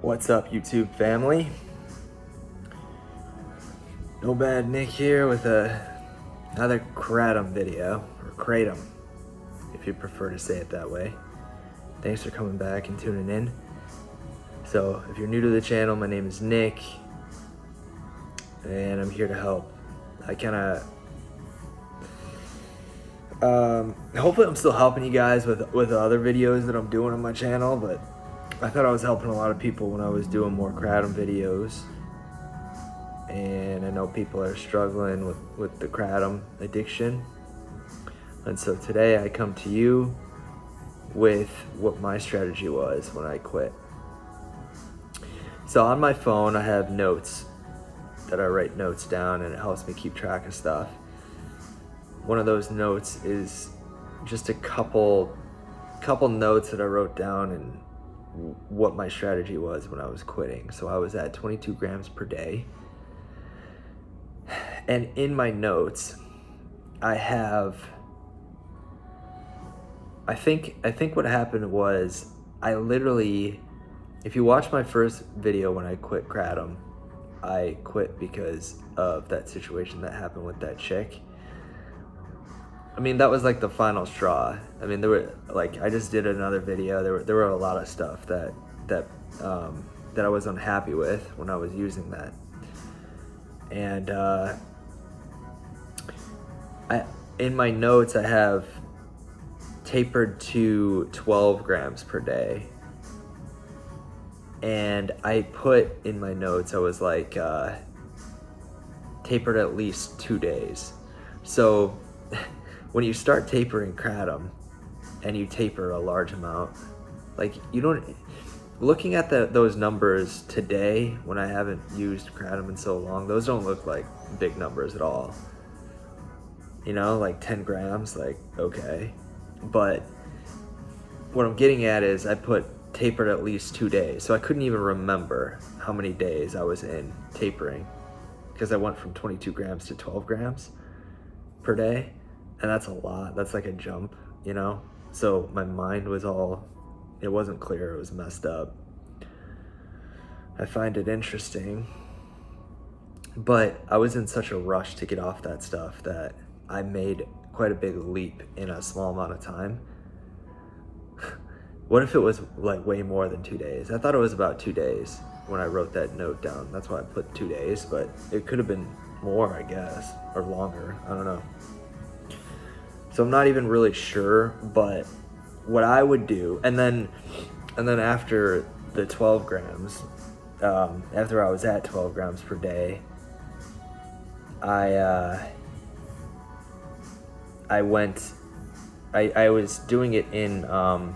What's up, YouTube family? No Bad Nick here with another Kratom video, or Kratom, if you prefer to say it that way. Thanks for coming back and tuning in. So, if you're new to the channel, my name is Nick, and I'm here to help. Hopefully I'm still helping you guys with other videos that I'm doing on my channel, but I thought I was helping a lot of people when I was doing more Kratom videos. And I know people are struggling with the Kratom addiction. And so today I come to you with what my strategy was when I quit. So on my phone I have notes that I write notes down, and it helps me keep track of stuff. One of those notes is just a couple notes that I wrote down and what my strategy was when I was quitting. So I was at 22 grams per day. And in my notes, I think what happened was I literally, if you watch my first video when I quit Kratom, I quit because of that situation that happened with that chick. I mean, that was like the final straw. I mean, I just did another video. There were a lot of stuff that I was unhappy with when I was using that. And in my notes, I have tapered to 12 grams per day. And I put in my notes, I was like, tapered at least 2 days. So when you start tapering Kratom and you taper a large amount, like looking at those numbers today, when I haven't used Kratom in so long, those don't look like big numbers at all. You know, like 10 grams, like, okay. But what I'm getting at is I put tapered at least 2 days. So I couldn't even remember how many days I was in tapering, because I went from 22 grams to 12 grams per day. And that's a lot. That's like a jump, you know? So my mind was it wasn't clear. It was messed up. I find it interesting. But I was in such a rush to get off that stuff that I made quite a big leap in a small amount of time. What if it was like way more than 2 days? I thought it was about 2 days when I wrote that note down. That's why I put 2 days, but it could have been more, I guess, or longer. I don't know. So I'm not even really sure, but what I would do, and then after the 12 grams, after I was at 12 grams per day, I was doing it in, I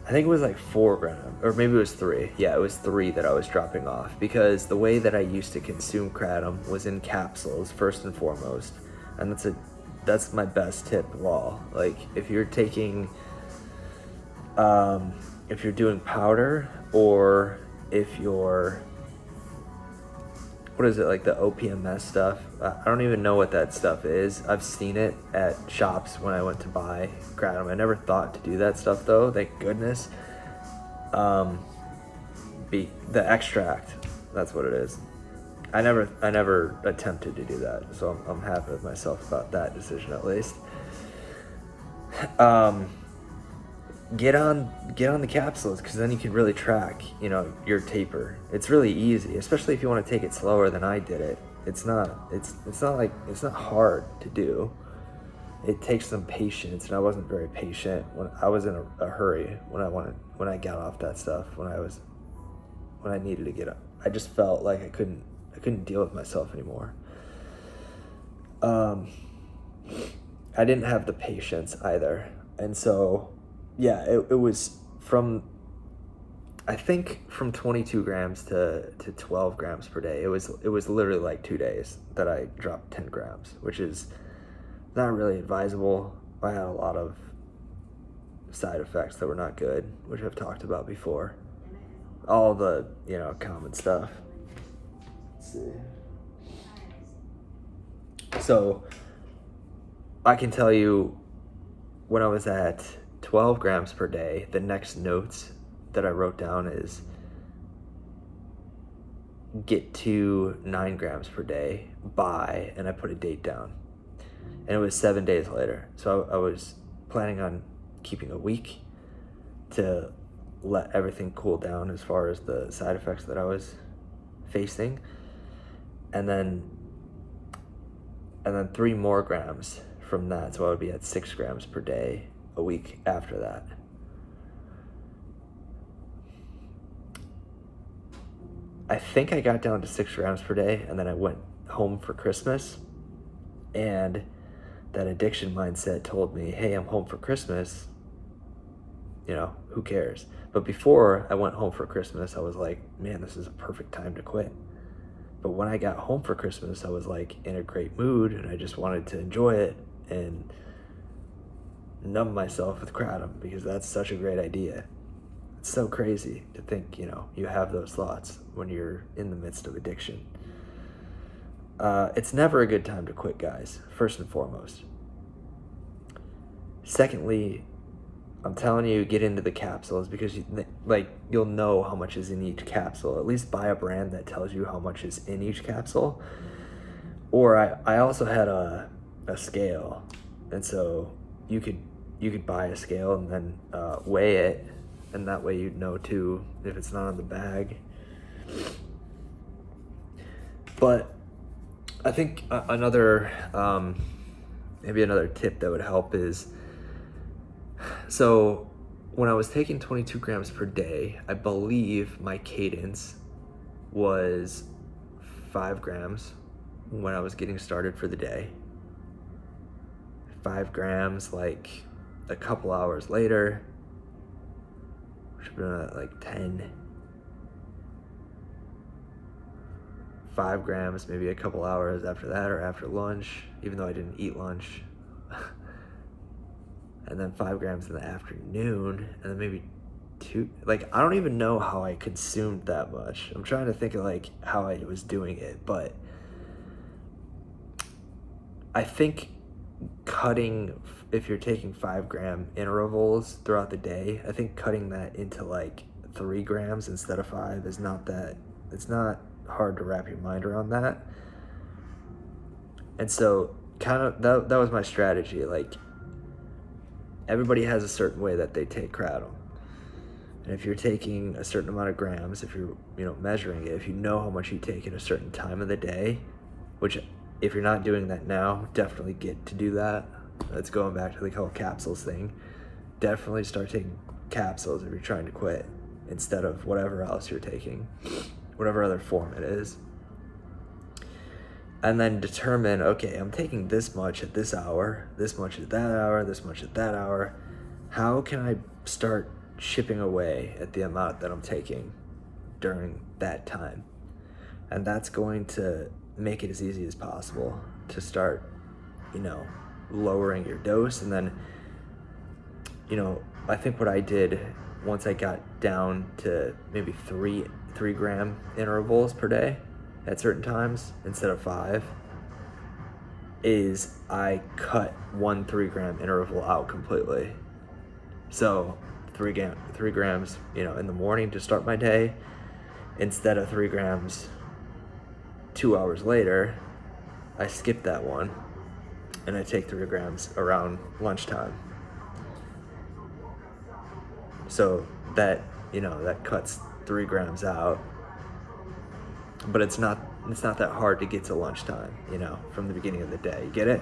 think it was like 4 grams, or maybe it was 3. Yeah, it was 3 that I was dropping off, because the way that I used to consume Kratom was in capsules, first and foremost. And that's my best tip of all. Like, if you're taking, if you're doing powder, or if you're, what is it, like the OPMS stuff? I don't even know what that stuff is. I've seen it at shops when I went to buy Kratom. I never thought to do that stuff though, thank goodness. The extract, that's what it is. I never attempted to do that, so I'm happy with myself about that decision at least. Get on the capsules, because then you can really track, you know, your taper. It's really easy, especially if you want to take it slower than I did it. It's not hard to do. It takes some patience, and I wasn't very patient when I was in a hurry when I got off that stuff, when I needed to get up. I just felt like I couldn't deal with myself anymore. I didn't have the patience either. And so, yeah, it was I think from 22 grams to 12 grams per day. It was literally like 2 days that I dropped 10 grams, which is not really advisable. I had a lot of side effects that were not good, which I've talked about before. All the, you know, common stuff. Let's see. So I can tell you, when I was at 12 grams per day, the next notes that I wrote down is get to 9 grams per day by, and I put a date down. And it was 7 days later. So I was planning on keeping a week to let everything cool down as far as the side effects that I was facing. And then 3 more grams from that. So I would be at 6 grams per day a week after that. I think I got down to 6 grams per day, and then I went home for Christmas, and that addiction mindset told me, hey, I'm home for Christmas, who cares? But before I went home for Christmas, I was like, man, this is a perfect time to quit. But when I got home for Christmas, I was like in a great mood, and I just wanted to enjoy it and numb myself with Kratom, because that's such a great idea. It's so crazy to think, you have those thoughts when you're in the midst of addiction. It's never a good time to quit, guys, first and foremost. Secondly, I'm telling you, get into the capsules, because you'll know how much is in each capsule. At least buy a brand that tells you how much is in each capsule. Or I also had a scale, and so you could buy a scale and then weigh it, and that way you'd know too if it's not in the bag. But I think maybe another tip that would help is, so when I was taking 22 grams per day, I believe my cadence was 5 grams when I was getting started for the day. 5 grams like a couple hours later, which would have been like 10. 5 grams maybe a couple hours after that, or after lunch, even though I didn't eat lunch. And then 5 grams in the afternoon, and then maybe 2. I don't even know how I consumed that much. I'm trying to think of how I was doing it, but I think cutting, if you're taking 5 gram intervals throughout the day, I think cutting that into 3 grams instead of 5 is it's not hard to wrap your mind around that. And so kind of that was my strategy. Everybody has a certain way that they take Kratom. And if you're taking a certain amount of grams, if you're measuring it, if you know how much you take at a certain time of the day, which if you're not doing that now, definitely get to do that. That's going back to the whole capsules thing. Definitely start taking capsules if you're trying to quit, instead of whatever else you're taking, whatever other form it is. And then determine, okay, I'm taking this much at this hour, this much at that hour, this much at that hour. How can I start chipping away at the amount that I'm taking during that time? And that's going to make it as easy as possible to start, lowering your dose. And then, I think what I did once I got down to maybe 3 gram intervals per day at certain times instead of 5, is I cut 1 3 gram interval out completely. So 3 grams, in the morning to start my day, instead of 3 grams 2 hours later, I skip that one and I take 3 grams around lunchtime. So that, that cuts 3 grams out, but it's not that hard to get to lunchtime, from the beginning of the day. You get it?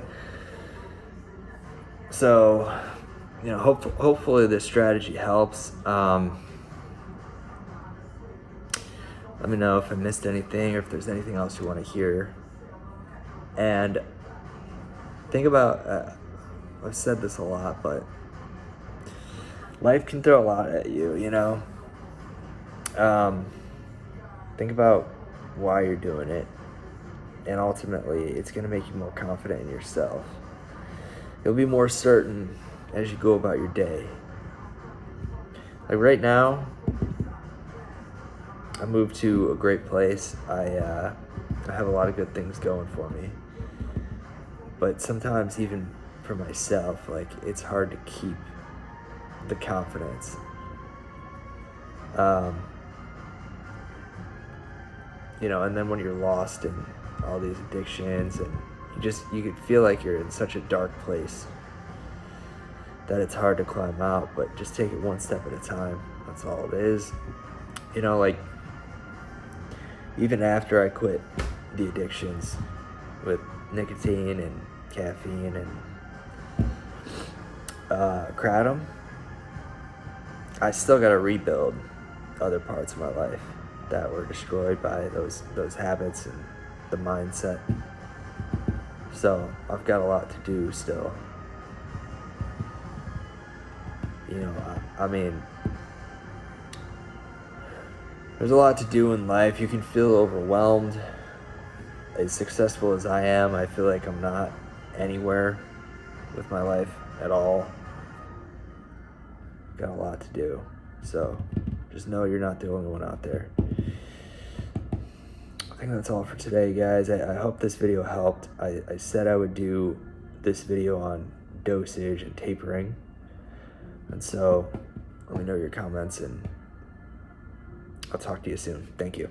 So, hopefully this strategy helps. Let me know if I missed anything, or if there's anything else you want to hear. And think about, I've said this a lot, but life can throw a lot at you, Think about why you're doing it, and ultimately it's going to make you more confident in yourself. You'll be more certain as you go about your day. Right now, I moved to a great place. I have a lot of good things going for me, but sometimes even for myself, it's hard to keep the confidence. You know, and then when you're lost in all these addictions, and you could feel like you're in such a dark place that it's hard to climb out, but just take it one step at a time. That's all it is. You know, like, even after I quit the addictions with nicotine and caffeine and Kratom, I still got to rebuild other parts of my life that were destroyed by those habits and the mindset. So I've got a lot to do still. You know, I mean, there's a lot to do in life. You can feel overwhelmed. As successful as I am, I feel like I'm not anywhere with my life at all. Got a lot to do. So just know you're not the only one out there. I think that's all for today, guys. I hope this video helped. I said I would do this video on dosage and tapering. And so let me know your comments, and I'll talk to you soon. Thank you.